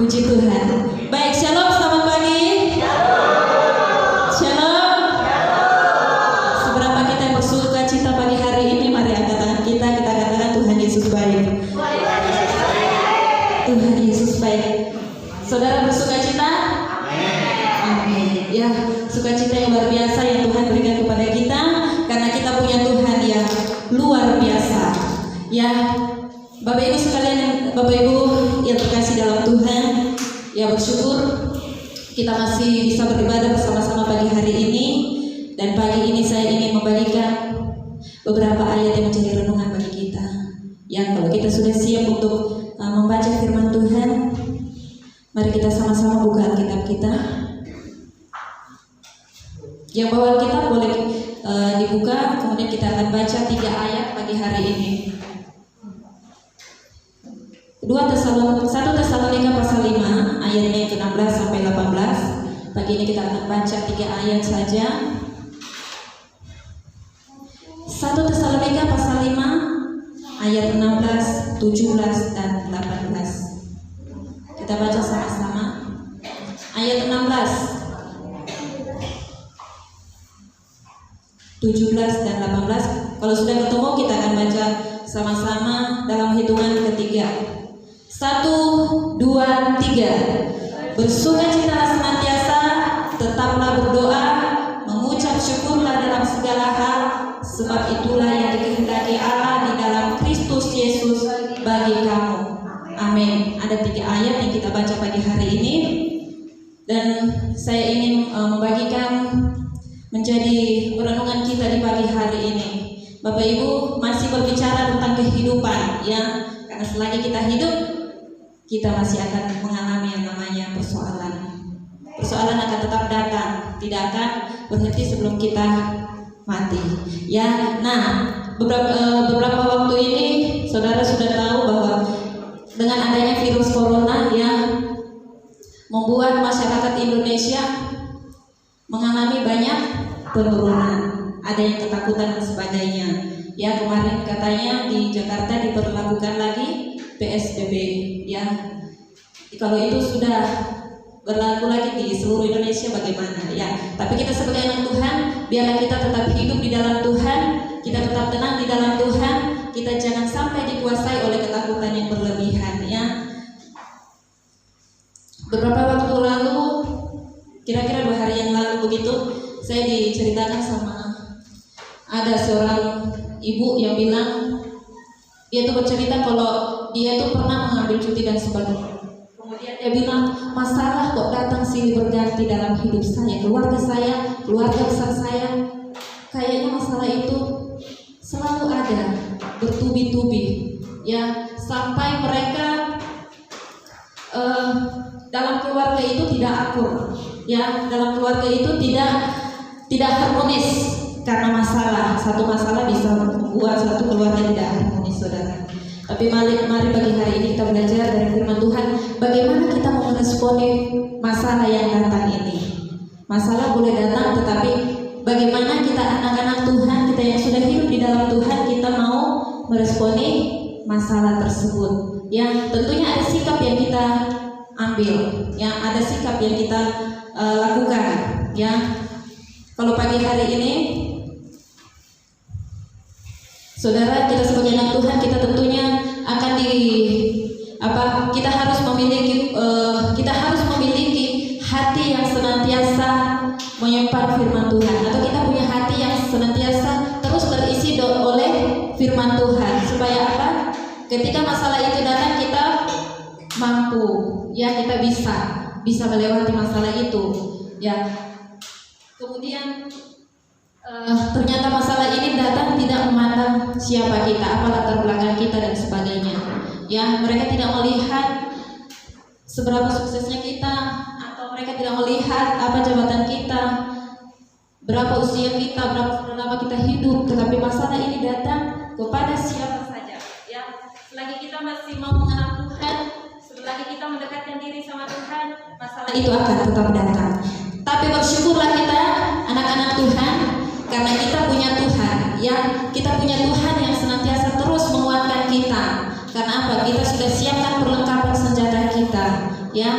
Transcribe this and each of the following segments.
Puji Tuhan. Baik, shalom, selamat pagi. Shalom. Seberapa kita yang bersuka cita pagi hari ini, mari angkat tangan kita katakan Tuhan Yesus baik. Tuhan Yesus baik. Saudara bersuka cita? Amin. Ya, sukacita yang luar biasa yang Tuhan berikan kepada kita karena kita punya Tuhan yang luar biasa. Ya, Bapak Ibu sekalian, Bapak Ibu yang terkasih dalam Tuhan, ya bersyukur kita masih bisa beribadah bersama-sama pagi hari ini. Dan pagi ini saya ingin membagikan beberapa ayat yang menjadi renungan bagi kita. Ya, kalau kita sudah siap untuk membaca firman Tuhan, mari kita sama-sama buka Alkitab kita. Yang bawaan kita boleh dibuka, kemudian kita akan baca 3 ayat pagi hari ini. 1 Tesalonika pasal 5 ayatnya yang ke-16 sampai 18. Pagi ini kita akan baca 3 ayat saja. 1 Tesalonika pasal 5 ayat 16, 17 dan 18. Kita baca sama-sama. Ayat 16, 17 dan 18. Kalau sudah ketemu kita akan baca sama-sama dalam hitungan ketiga. 1, 2, 3. Bersukacitalah senantiasa, tetaplah berdoa, mengucap syukurlah dalam segala hal, sebab itulah yang dikehendaki Allah di dalam Kristus Yesus bagi kamu. Amin. Ada 3 ayat yang kita baca pagi hari ini, dan saya ingin membagikan menjadi renungan kita di pagi hari ini. Bapak Ibu masih berbicara tentang kehidupan, ya, karena selagi kita hidup, kita masih akan mengalami yang namanya persoalan. Persoalan akan tetap datang, tidak akan berhenti sebelum kita mati. Ya, nah, beberapa waktu ini saudara sudah tahu bahwa dengan adanya virus corona yang membuat masyarakat Indonesia mengalami banyak penurunan, ada yang ketakutan dan sebagainya. Ya, kemarin katanya di Jakarta diberlakukan lagi PSBB, ya. Kalau itu sudah berlaku lagi di seluruh Indonesia bagaimana, ya. Tapi kita sebagai anak Tuhan, biarlah kita tetap hidup di dalam Tuhan, kita tetap tenang di dalam Tuhan, kita jangan sampai dikuasai oleh ketakutan yang berlebihan, ya. Beberapa waktu lalu, kira-kira 2 hari yang lalu begitu, saya diceritakan sama ada seorang ibu yang bilang, dia tuh bercerita kalau dia tuh pernah mengambil cuti dan sebagainya. Kemudian dia bilang, masalah kok datang silih berganti dalam hidup saya, keluarga besar saya. Kayaknya masalah itu selalu ada, bertubi-tubi, ya, sampai mereka dalam keluarga itu tidak akur, ya, dalam keluarga itu tidak harmonis karena masalah. Satu masalah bisa membuat suatu keluarga tidak harmonis, saudara. Tapi mari pagi hari ini kita belajar dari firman Tuhan, bagaimana kita mau meresponi masalah yang datang ini. Masalah boleh datang, tetapi bagaimana kita anak-anak Tuhan, kita yang sudah hidup di dalam Tuhan, kita mau meresponi masalah tersebut. Ya, tentunya ada sikap yang kita ambil, ya, ada sikap yang kita lakukan, ya. Kalau pagi hari ini, saudara, kita sebagai anak Tuhan, kita tentunya akan kita harus memiliki hati yang senantiasa menyimpan firman Tuhan, atau kita punya hati yang senantiasa terus terisi oleh firman Tuhan, supaya apa? Ketika masalah itu datang, kita mampu, ya, kita bisa melewati masalah itu, ya. Kemudian ternyata masalah ini datang tidak memandang siapa kita, apa latar belakang kita dan sebagainya. Ya, mereka tidak melihat seberapa suksesnya kita, atau mereka tidak melihat apa jabatan kita, berapa usia kita, berapa lama kita hidup. Tetapi masalah ini datang kepada siapa saja. Ya, selagi kita masih mau mengenal Tuhan, selagi kita mendekatkan diri sama Tuhan, masalah itu akan tetap datang. Tapi bersyukurlah kita anak-anak Tuhan, karena kita punya Tuhan, ya, kita punya Tuhan yang senantiasa terus menguatkan kita. Karena apa? Kita sudah siapkan perlengkapan senjata kita. ya.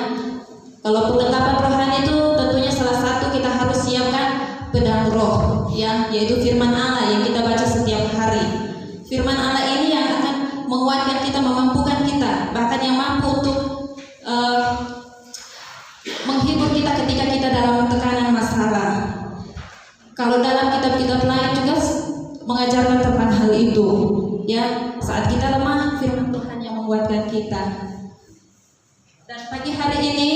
Kalau perlengkapan rohani itu tentunya salah satu kita harus siapkan pedang roh, ya, yaitu firman Allah yang kita baca setiap hari. Firman Allah ini yang akan menguatkan kita, memampukan kita, bahkan yang mampu untuk menghibur kita ketika kita dalam tekanan masalah. Kalau dalam kitab-kitab lain juga mengajarkan tentang hal itu, ya. Saat kita lemah, firman Tuhan yang menguatkan kita. Dan pagi hari ini,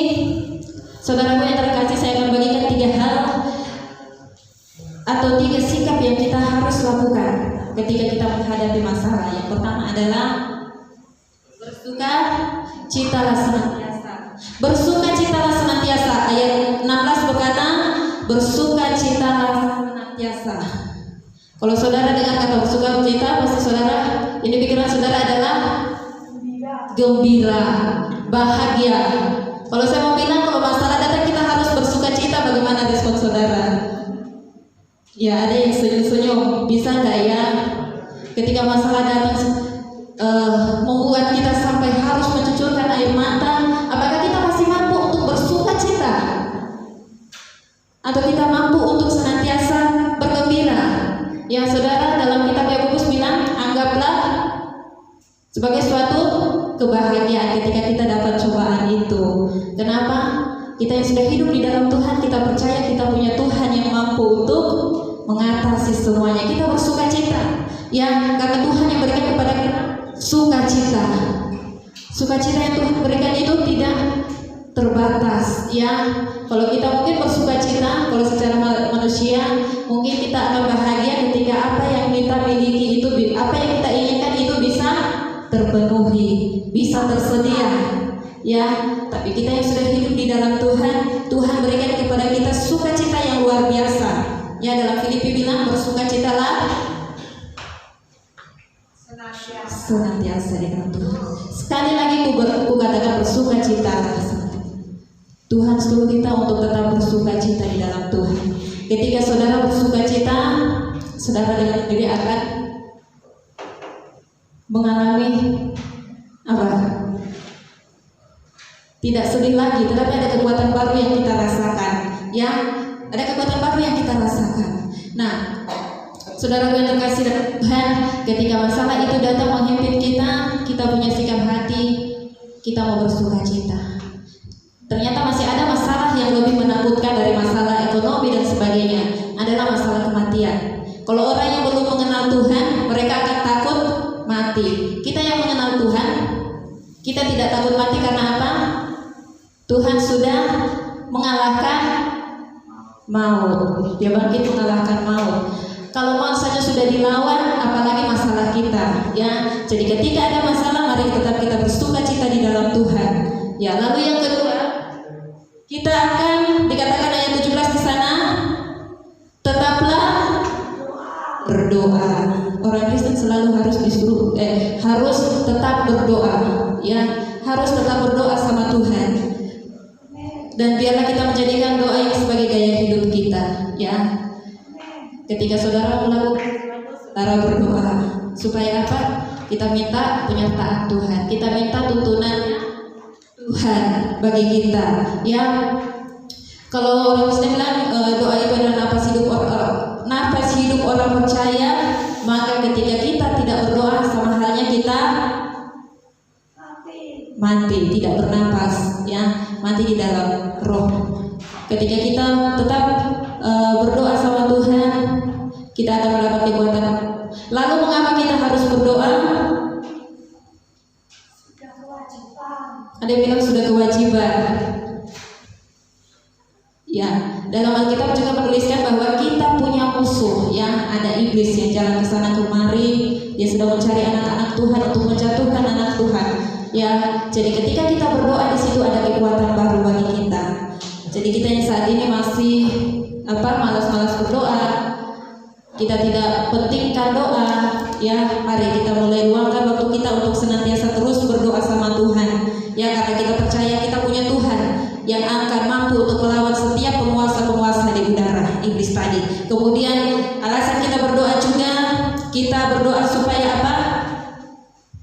saudaraku yang terkasih, saya akan bagikan 3 hal atau 3 sikap yang kita harus lakukan ketika kita menghadapi masalah. Yang pertama adalah bersukacitalah senantiasa. Bersukacitalah senantiasa. Ayat 16 berkata, bersukacitalah senantiasa. Kalau saudara dengar kata bersukacita, pasti saudara, ini pikiran saudara adalah gembira, bahagia. Kalau saya mau bilang, kalau masalah datang kita harus bersukacita, bagaimana respon saudara? Ya, ada yang senyum-senyum. Bisa nggak ya ketika masalah datang membuat kita sampai harus mencucurkan air mata? Apakah kita masih mampu untuk bersukacita? Atau kita mampu untuk senantiasa bergembira? Ya saudara, dalam kitab Yakobus bilang, anggaplah sebagai suatu kebahagiaan ketika kita dapat cobaan itu. Kenapa? Kita yang sudah hidup di dalam Tuhan, kita percaya kita punya Tuhan yang mampu untuk mengatasi semuanya. Kita bersukacita, ya, karena Tuhan yang berikan kepada kita sukacita. Sukacita yang Tuhan berikan itu tidak terbatas, ya. Kalau kita mungkin bersukacita, kalau secara manusia mungkin kita akan bahagia ketika apa yang kita miliki itu, apa yang kita inginkan itu bisa terpenuhi, bisa tersedia, ya. Tapi kita yang sudah hidup di dalam Tuhan, Tuhan berikan kepada kita sukacita yang luar biasa. Ya, dalam Filipi bilang bersukacitalah senantiasa di dalam Tuhan. Sekali lagi ku katakan bersukacitalah. Tuhan suruh kita untuk tetap bersukacita di dalam Tuhan. Ketika saudara bersukacita, saudara dengan sendiri akan mengalami apa? Tidak sedih lagi, tetapi ada kekuatan baru yang kita rasakan, ya. Ada kekuatan baru yang kita rasakan. Nah, saudara yang terkasih dalam Tuhan, ketika masalah itu datang menghimpit kita, kita punya sikap hati, kita mau bersukacita. Ternyata masih ada masalah yang lebih menakutkan dari masalah ekonomi dan sebagainya, adalah masalah kematian. Kalau orang yang belum mengenal Tuhan, mereka akan takut mati. Kita yang mengenal Tuhan, kita tidak takut mati karena apa? Tuhan sudah mengalahkan maut. Dia bangkit mengalahkan maut. Kalau maut saja sudah dilawan, apalagi masalah kita, ya. Jadi ketika ada masalah, mari tetap kita bersukacita di dalam Tuhan. Ya, lalu yang kedua, kita akan dikatakan ayat 17 di sana, tetaplah berdoa. Orang Kristen selalu harus disuruh harus tetap berdoa, ya, harus tetap berdoa sama Tuhan. Dan biarlah kita menjadikan doa ini sebagai gaya hidup kita, ya. Ketika saudara melakukan cara berdoa, supaya apa? Kita minta penyertaan Tuhan, kita minta tuntunan Tuhan bagi kita, ya. Kalau orang Kristen bilang doa itu adalah nafas hidup orang percaya, maka ketika kita tidak berdoa, sama halnya kita mati, tidak bernapas, ya, mati di dalam roh. Ketika kita tetap berdoa sama Tuhan, kita akan mendapat kekuatan. Lalu mengapa kita harus berdoa? Ada yang bilang sudah kewajiban. Ya, dalam Alkitab juga menuliskan bahwa kita punya musuh, ya, ada iblis yang jalan ke sana kemari. Dia sedang mencari anak-anak Tuhan untuk menjatuhkan anak Tuhan. Ya, jadi ketika kita berdoa, di situ ada kekuatan baru bagi kita. Jadi kita yang saat ini masih malas-malas berdoa, kita tidak pentingkan doa, ya, mari kita mulai luangkan waktu kita untuk senantiasa terus berdoa sama Tuhan, ya, karena kita percaya kita punya Tuhan yang akan mampu untuk melawan setiap penguasa-penguasa di udara, iblis tadi. Kemudian alasan kita berdoa juga, kita berdoa supaya apa?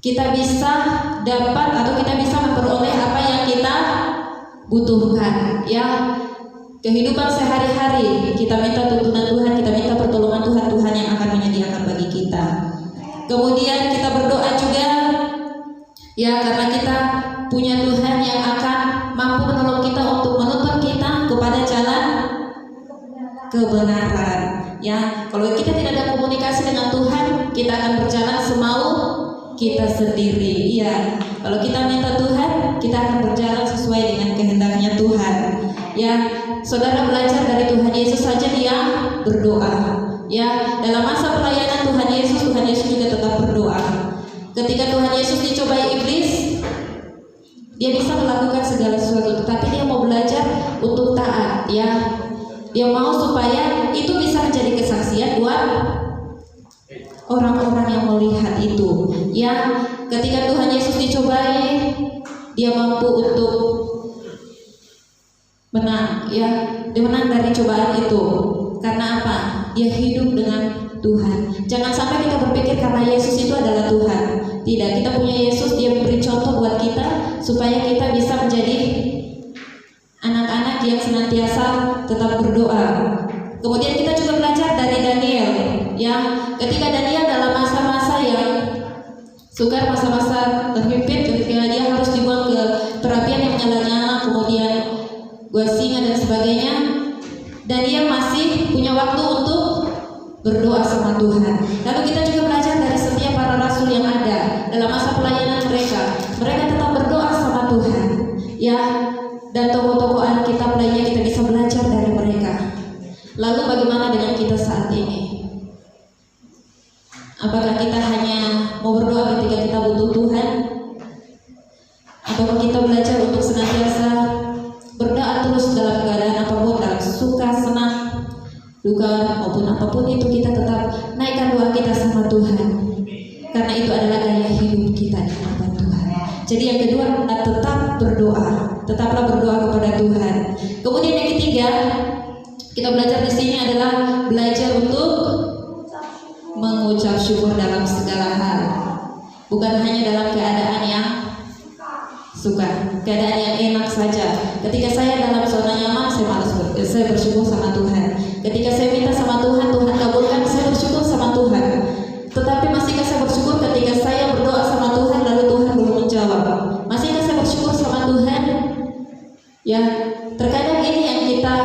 Kita bisa dapat atau kita bisa memperoleh apa yang kita butuhkan. Ya, kehidupan sehari-hari kita minta tuntunan Tuhan, kita minta pertolongan Tuhan, Tuhan yang akan menyediakan bagi kita. Kemudian kita berdoa juga, ya, karena kita punya Tuhan yang akan mampu menolong kita untuk menuntun kita kepada jalan kebenaran. Ya, kalau kita tidak ada komunikasi dengan Tuhan, kita akan berjalan semau kita sendiri. Ya, kalau kita minta Tuhan, kita akan berjalan sesuai dengan kehendaknya Tuhan. Ya, saudara belajar dari Tuhan Yesus saja dia berdoa. Ya, dalam masa pelayanan Tuhan Yesus juga tetap berdoa. Ketika Tuhan Yesus dicobai iblis, dia bisa melakukan segala sesuatu, tetapi dia mau belajar untuk taat. Ya, dia mau supaya itu bisa menjadi kesaksian buat orang-orang yang melihat itu. Ya, ketika Tuhan Yesus dicobai, dia mampu untuk menang. Ya, dia menang dari cobaan itu. Karena apa? Dia hidup dengan Tuhan. Jangan sampai kita berpikir karena Yesus itu adalah Tuhan. Tidak, kita punya Yesus, dia memberi contoh buat kita supaya kita bisa menjadi anak-anak yang senantiasa tetap berdoa. Kemudian kita juga belajar dari Daniel. Ya, ketika Daniel dalam masa-masa yang sukar, masa-masa terhimpit, ketika dia harus dibuang ke perapian yang menyala-nyala, kemudian gua singa dan sebagainya, Daniel masih punya waktu untuk berdoa sama Tuhan. Lalu kita juga belajar dari setiap para rasul yang ada dalam masa pelayanan mereka. Mereka tetap berdoa sama Tuhan. Ya, dan tokoh-tokoh Alkitab lainnya kita bisa belajar dari mereka. Lalu bagaimana dengan kita saat ini? Apakah kita hanya mau berdoa ketika kita butuh Tuhan? Apakah kita belajar untuk senantiasa berdoa terus dalam keadaan apapun, dalam suka, senang, duka maupun apapun itu, kita tetap naikkan doa kita sama Tuhan, karena itu adalah gaya hidup kita di hadapan Tuhan. Jadi yang kedua, tetap berdoa, tetaplah berdoa kepada Tuhan. Kemudian yang ketiga, kita belajar di sini adalah belajar untuk mengucap syukur dalam segala hal, bukan hanya dalam keadaan yang suka, keadaan yang enak saja. Ketika saya dalam zona nyaman, saya bersyukur sama Tuhan. Ketika saya minta sama Tuhan, Tuhan kabulkan, saya bersyukur sama Tuhan. Tetapi masihkah saya bersyukur ketika saya berdoa sama Tuhan lalu Tuhan belum menjawab? Masihkah saya bersyukur sama Tuhan? Ya, terkadang ini yang kita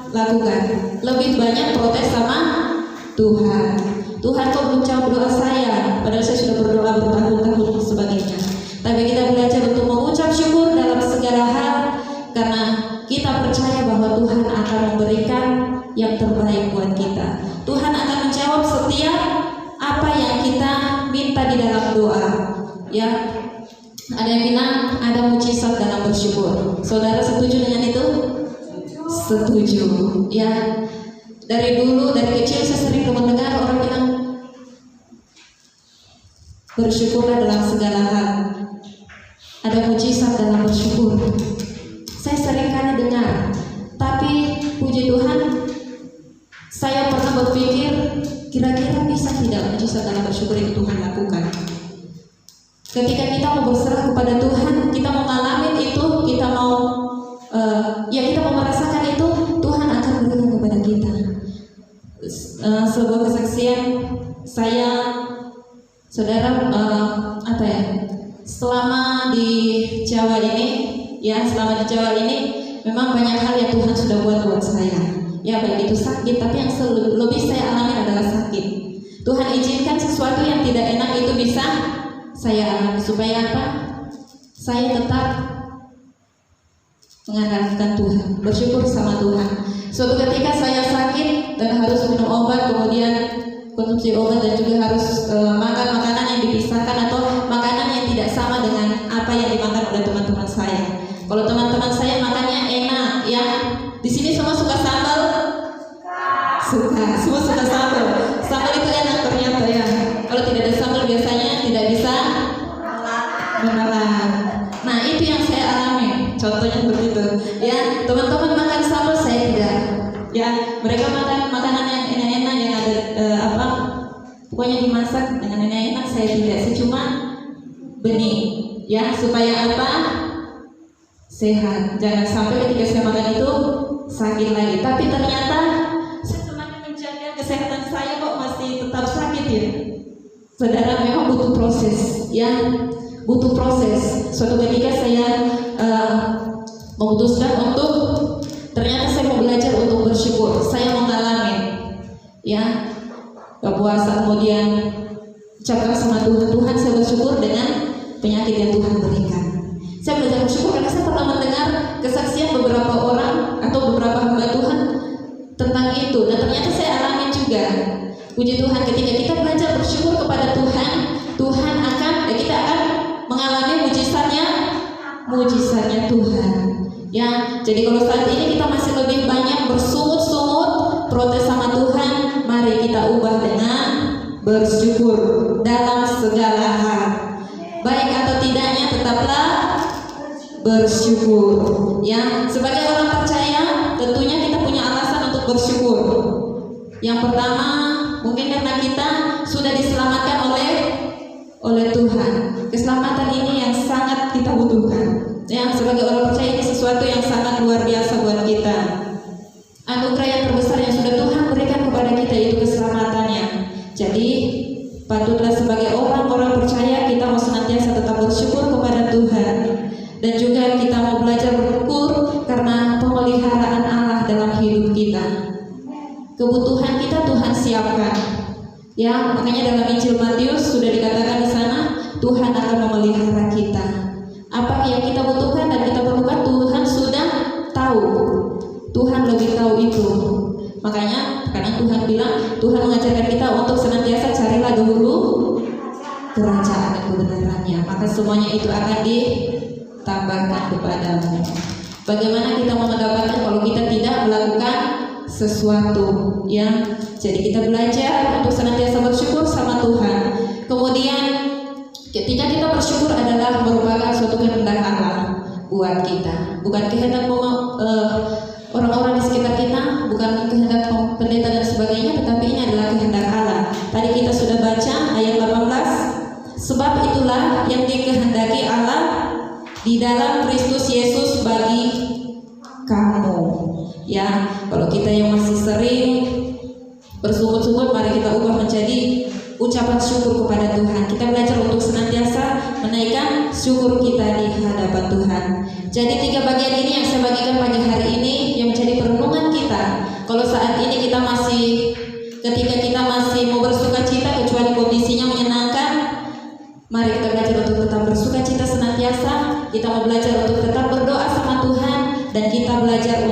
lakukan. Lebih banyak protes sama Tuhan. Tuhan kok belum jawab doa saya, padahal saya sudah berdoa bertahun-tahun sebagainya. Tapi kita belajar untuk mengucap syukur dalam segala hal, karena kita percaya bahwa Tuhan akan memberikan yang terbaik buat kita. Tuhan akan menjawab setiap apa yang kita minta di dalam doa. Ya, ada yang bilang ada mujizat dalam bersyukur. Saudara setuju dengan itu? Setuju. Ya, dari dulu, dari kecil saya sering mendengar orang bilang bersyukurlah dalam segala hal. Ada mujizat dalam bersyukur. Saya sering kali dengar, tapi puji Tuhan, saya pernah berpikir kira-kira bisa tidak mujizat dalam bersyukur itu Tuhan lakukan. Ketika kita mau berserah kepada Tuhan, kita mau ngalamin itu, kita mau kita mau merasakan itu, Tuhan akan berikan kepada kita. Sebuah kesaksian saya, saudara, selama di Jawa ini, memang banyak hal yang Tuhan sudah buat saya. Ya, baik itu sakit, tapi yang lebih saya alami adalah sakit. Tuhan izinkan sesuatu yang tidak enak itu bisa saya alami, supaya apa? Saya tetap mengandalkan Tuhan, bersyukur sama Tuhan. Suatu ketika saya sakit dan harus minum obat, kemudian konsumsi obat, dan juga harus makan makanan yang dipisahkan atau makanan yang tidak sama dengan apa yang dimakan oleh teman-teman saya. Kalau teman-teman saya makannya enak, ya, di sini semua suka sambal, semua suka sambal. Sambal itu enak ternyata, ya. Kalau tidak ada sambal biasanya tidak bisa menelan. Nah, itu yang saya alami. Contohnya begitu, ya. Teman-teman makan sambal, saya tidak. Ya, mereka makan makanan yang enak-enak yang ada pokoknya dimasak dengan enak-enak, saya tidak. Saya cuma benih, ya, supaya apa? sehat. Jangan sampai ketika saya makan itu sakit lagi. Tapi ternyata saya semakin menjaga kesehatan saya kok masih tetap sakit ya. Saudara, memang butuh proses ya, butuh proses. Suatu ketika saya memutuskan untuk, ternyata saya mau belajar untuk bersyukur. Saya mengalami ya puasa, kemudian ucapkan sama Tuhan, Tuhan saya bersyukur dengan penyakit yang Tuhan berikan. Saya belajar bersyukur karena saya pernah mendengar kesaksian beberapa orang atau beberapa hamba Tuhan tentang itu, dan ternyata saya alami juga. Puji Tuhan, ketika kita belajar bersyukur kepada Tuhan, Tuhan akan, kita akan mengalami mujizatnya Tuhan. Ya, jadi kalau saat ini kita masih lebih banyak bersungut-sungut protes sama Tuhan, mari kita ubah dengan bersyukur dalam segala hal. Baik atau tidaknya, tetaplah bersyukur. Ya, sebagai orang percaya, tentunya kita punya alasan untuk bersyukur. Yang pertama, mungkin karena kita sudah diselamatkan oleh Tuhan. Keselamatan ini yang sangat kita butuhkan. Yang sebagai orang percaya ini sesuatu yang sangat luar biasa buat kita. Anugerah yang terbesar yang sudah Tuhan berikan kepada kita itu keselamatannya. Jadi patutlah sebagai orang-orang percaya kita mau senantiasa tetap bersyukur kepada Tuhan. Dan juga kita mau belajar bersyukur karena pemeliharaan Allah dalam hidup kita. Kebutuhan kita Tuhan siapkan. Ya, makanya dalam Injil Matius sudah dikatakan di sana, Tuhan akan memelihara kita. Apa yang kita butuhkan dan kita perlukan Tuhan sudah tahu. Tuhan lebih tahu itu. Makanya karena Tuhan bilang, Tuhan mengajarkan kita untuk senantiasa carilah dahulu kerajaan dan kebenarannya, maka semuanya itu akan ditambahkan kepadamu. Bagaimana kita mau mendapatkan kalau kita tidak melakukan sesuatu ya? Jadi kita belajar untuk senantiasa bersyukur sama Tuhan. Kemudian ketika kita bersyukur adalah merupakan suatu kehendak Allah buat kita, bukan kehendak orang-orang di sekitar kita, bukan kehendak pendeta dan sebagainya, tetapi ini adalah kehendak Allah. Tadi kita sudah baca ayat 18, sebab itulah yang dikehendaki Allah di dalam Kristus Yesus bagi kamu. Ya, kalau kita yang masih sering bersungut-sungut, mari kita ubah menjadi ucapan syukur kepada Tuhan. Kita belajar untuk senantiasa menaikkan syukur kita di hadapan Tuhan. Jadi 3 bagian ini yang saya bagikan pagi hari ini yang menjadi perenungan kita. Kalau saat ini kita masih, ketika kita masih mau bersukacita kecuali kondisinya menyenangkan, mari kita belajar untuk tetap bersukacita senantiasa. Kita mau belajar untuk tetap berdoa sama Tuhan, dan kita belajar